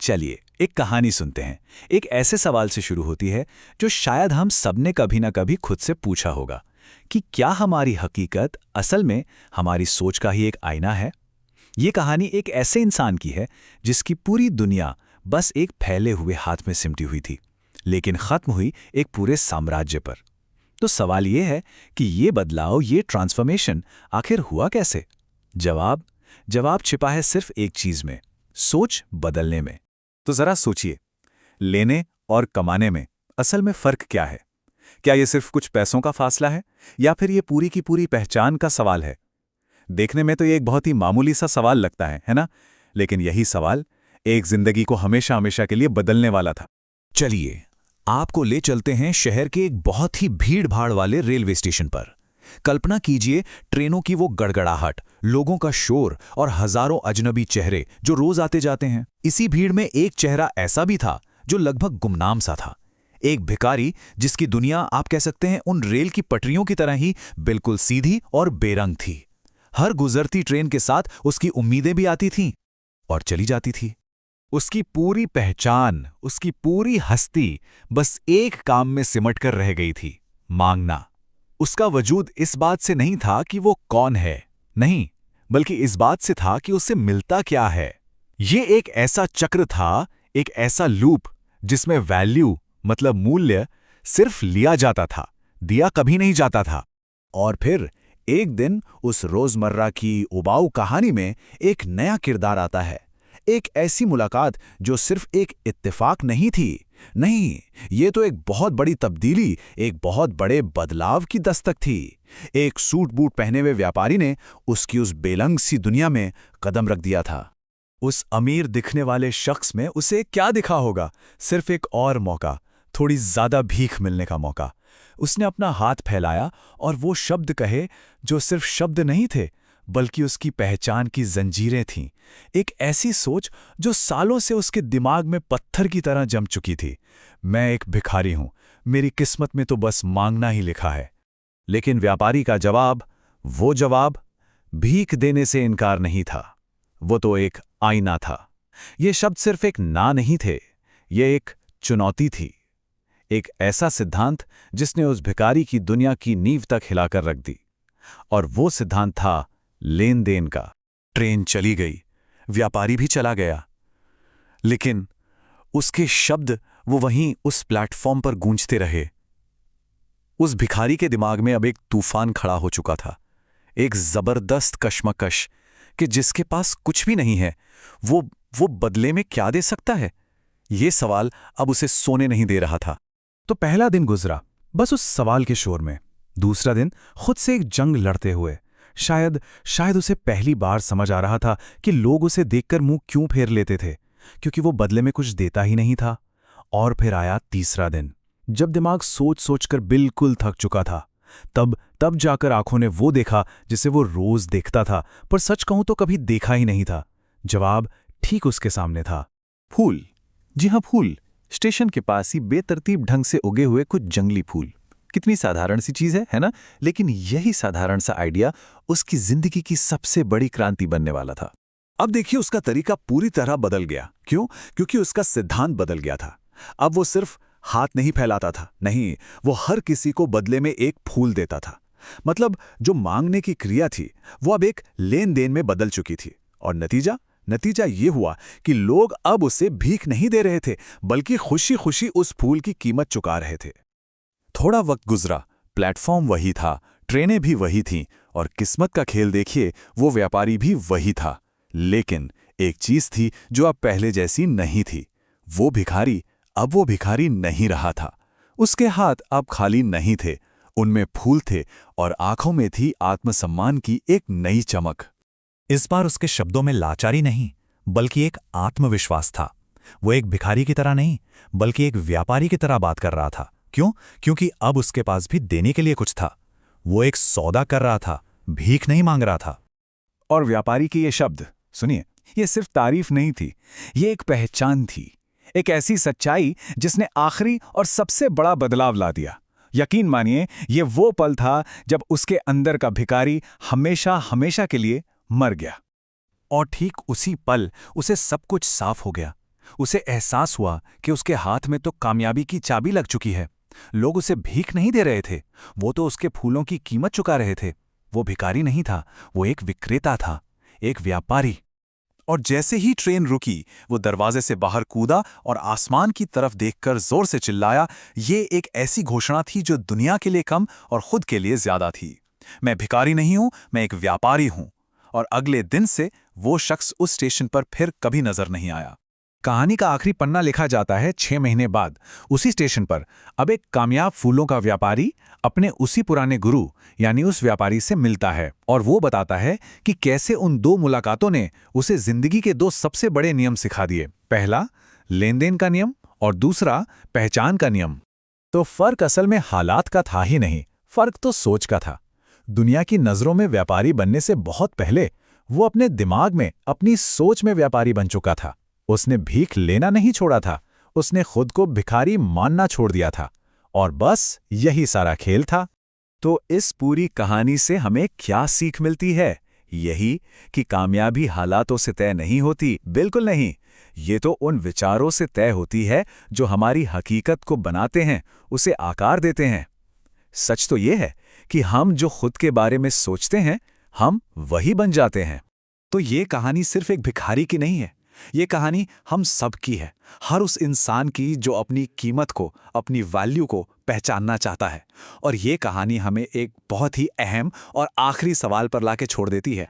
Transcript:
चलिए एक कहानी सुनते हैं। एक ऐसे सवाल से शुरू होती है जो शायद हम सबने कभी ना कभी खुद से पूछा होगा कि क्या हमारी हकीकत असल में हमारी सोच का ही एक आईना है। ये कहानी एक ऐसे इंसान की है जिसकी पूरी दुनिया बस एक फैले हुए हाथ में सिमटी हुई थी, लेकिन खत्म हुई एक पूरे साम्राज्य पर। तो सवाल ये है कि ये बदलाव, ये ट्रांसफॉर्मेशन आखिर हुआ कैसे? जवाब छिपा है सिर्फ एक चीज में, सोच बदलने में। तो जरा सोचिए, लेने और कमाने में असल में फर्क क्या है? क्या ये सिर्फ कुछ पैसों का फासला है या फिर ये पूरी की पूरी पहचान का सवाल है? देखने में तो ये एक बहुत ही मामूली सा सवाल लगता है ना? लेकिन यही सवाल एक जिंदगी को हमेशा हमेशा के लिए बदलने वाला था। चलिए आपको ले चलते हैं शहर के एक बहुत ही भीड़-भाड़ वाले रेलवे स्टेशन पर। कल्पना कीजिए ट्रेनों की वो गड़गड़ाहट, लोगों का शोर और हजारों अजनबी चेहरे जो रोज आते जाते हैं। इसी भीड़ में एक चेहरा ऐसा भी था जो लगभग गुमनाम सा था। एक भिखारी जिसकी दुनिया आप कह सकते हैं उन रेल की पटरियों की तरह ही बिल्कुल सीधी और बेरंग थी। हर गुजरती ट्रेन के साथ उसकी उम्मीदें भी आती थीं और चली जाती थी। उसकी पूरी पहचान, उसकी पूरी हस्ती बस एक काम में सिमट कर रह गई थी, मांगना। उसका वजूद इस बात से नहीं था कि वो कौन है, नहीं, बल्कि इस बात से था कि उससे मिलता क्या है। ये एक ऐसा चक्र था, एक ऐसा लूप जिसमें वैल्यू मतलब मूल्य सिर्फ लिया जाता था, दिया कभी नहीं जाता था। और फिर एक दिन उस रोजमर्रा की उबाऊ कहानी में एक नया किरदार आता है। एक ऐसी मुलाकात जो सिर्फ एक इत्तेफाक नहीं थी, नहीं, ये तो एक बहुत बड़ी तब्दीली, एक बहुत बड़े बदलाव की दस्तक थी। एक सूट बूट पहने हुए व्यापारी ने उसकी उस बेलंग सी दुनिया में कदम रख दिया था। उस अमीर दिखने वाले शख्स में उसे क्या दिखा होगा? सिर्फ एक और मौका, थोड़ी ज्यादा भीख मिलने का मौका। उसने अपना हाथ फैलाया और वो शब्द कहे जो सिर्फ शब्द नहीं थे, बल्कि उसकी पहचान की जंजीरें थीं। एक ऐसी सोच जो सालों से उसके दिमाग में पत्थर की तरह जम चुकी थी। मैं एक भिखारी हूं, मेरी किस्मत में तो बस मांगना ही लिखा है। लेकिन व्यापारी का जवाब, वो जवाब भीख देने से इनकार नहीं था, वो तो एक आईना था। ये शब्द सिर्फ एक ना नहीं थे, ये एक चुनौती थी। एक ऐसा सिद्धांत जिसने उस भिखारी की दुनिया की नींव तक हिलाकर रख दी। और वो सिद्धांत था लेन देन का। ट्रेन चली गई, व्यापारी भी चला गया, लेकिन उसके शब्द वो वहीं उस प्लेटफॉर्म पर गूंजते रहे। उस भिखारी के दिमाग में अब एक तूफान खड़ा हो चुका था, एक जबरदस्त कश्मकश कि जिसके पास कुछ भी नहीं है, वो बदले में क्या दे सकता है? ये सवाल अब उसे सोने नहीं दे रहा था। तो पहला दिन गुजरा बस उस सवाल के शोर में। दूसरा दिन खुद से एक जंग लड़ते हुए। शायद उसे पहली बार समझ आ रहा था कि लोग उसे देखकर मुंह क्यों फेर लेते थे, क्योंकि वो बदले में कुछ देता ही नहीं था। और फिर आया तीसरा दिन, जब दिमाग सोच सोचकर बिल्कुल थक चुका था। तब जाकर आंखों ने वो देखा जिसे वो रोज देखता था, पर सच कहूं तो कभी देखा ही नहीं था। जवाब ठीक उसके सामने था, फूल। जी हाँ, फूल। स्टेशन के पास ही बेतरतीब ढंग से उगे हुए कुछ जंगली फूल। कितनी साधारण सी चीज है ना? लेकिन यही साधारण सा आइडिया उसकी जिंदगी की सबसे बड़ी क्रांति बनने वाला था। अब देखिए उसका तरीका पूरी तरह बदल गया। क्यों? क्योंकि उसका सिद्धांत बदल गया था। अब वो सिर्फ हाथ नहीं फैलाता था, नहीं, वो हर किसी को बदले में एक फूल देता था। मतलब जो मांगने की क्रिया थी वो अब एक लेन देन में बदल चुकी थी। और नतीजा ये हुआ कि लोग अब उसे भीख नहीं दे रहे थे, बल्कि खुशी खुशी उस फूल की कीमत चुका रहे थे। थोड़ा वक्त गुजरा, प्लेटफॉर्म वही था, ट्रेनें भी वही थीं, और किस्मत का खेल देखिए, वो व्यापारी भी वही था। लेकिन एक चीज थी जो अब पहले जैसी नहीं थी। वो भिखारी नहीं रहा था। उसके हाथ अब खाली नहीं थे, उनमें फूल थे और आंखों में थी आत्मसम्मान की एक नई चमक। इस बार उसके शब्दों में लाचारी नहीं, बल्कि एक आत्मविश्वास था। वो एक भिखारी की तरह नहीं, बल्कि एक व्यापारी की तरह बात कर रहा था। क्यों? क्योंकि अब उसके पास भी देने के लिए कुछ था। वो एक सौदा कर रहा था, भीख नहीं मांग रहा था। और व्यापारी के ये शब्द सुनिए, ये सिर्फ तारीफ नहीं थी, ये एक पहचान थी, एक ऐसी सच्चाई जिसने आखिरी और सबसे बड़ा बदलाव ला दिया। यकीन मानिए, ये वो पल था जब उसके अंदर का भिखारी हमेशा हमेशा के लिए मर गया। और ठीक उसी पल उसे सब कुछ साफ हो गया। उसे एहसास हुआ कि उसके हाथ में तो कामयाबी की चाबी लग चुकी है। लोग उसे भीख नहीं दे रहे थे, वो तो उसके फूलों की कीमत चुका रहे थे। वो भिखारी नहीं था, वो एक विक्रेता था, एक व्यापारी। और जैसे ही ट्रेन रुकी, वो दरवाजे से बाहर कूदा और आसमान की तरफ देखकर जोर से चिल्लाया। ये एक ऐसी घोषणा थी जो दुनिया के लिए कम और खुद के लिए ज्यादा थी। मैं भिखारी नहीं हूं, मैं एक व्यापारी हूं। और अगले दिन से वो शख्स उस स्टेशन पर फिर कभी नजर नहीं आया। कहानी का आखिरी पन्ना लिखा जाता है 6 महीने बाद, उसी स्टेशन पर। अब एक कामयाब फूलों का व्यापारी अपने उसी पुराने गुरु यानी उस व्यापारी से मिलता है, और वो बताता है कि कैसे उन 2 मुलाकातों ने उसे जिंदगी के 2 सबसे बड़े नियम सिखा दिए। पहला, लेन देन का नियम, और दूसरा, पहचान का नियम। तो फर्क असल में हालात का था ही नहीं, फर्क तो सोच का था। दुनिया की नजरों में व्यापारी बनने से बहुत पहले वो अपने दिमाग में, अपनी सोच में व्यापारी बन चुका था। उसने भीख लेना नहीं छोड़ा था, उसने खुद को भिखारी मानना छोड़ दिया था। और बस यही सारा खेल था। तो इस पूरी कहानी से हमें क्या सीख मिलती है? यही कि कामयाबी हालातों से तय नहीं होती, बिल्कुल नहीं। ये तो उन विचारों से तय होती है जो हमारी हकीकत को बनाते हैं, उसे आकार देते हैं। सच तो ये है कि हम जो खुद के बारे में सोचते हैं, हम वही बन जाते हैं। तो ये कहानी सिर्फ एक भिखारी की नहीं है, ये कहानी हम सब की है। हर उस इंसान की जो अपनी कीमत को, अपनी वैल्यू को पहचानना चाहता है। और ये कहानी हमें एक बहुत ही अहम और आखिरी सवाल पर लाके छोड़ देती है।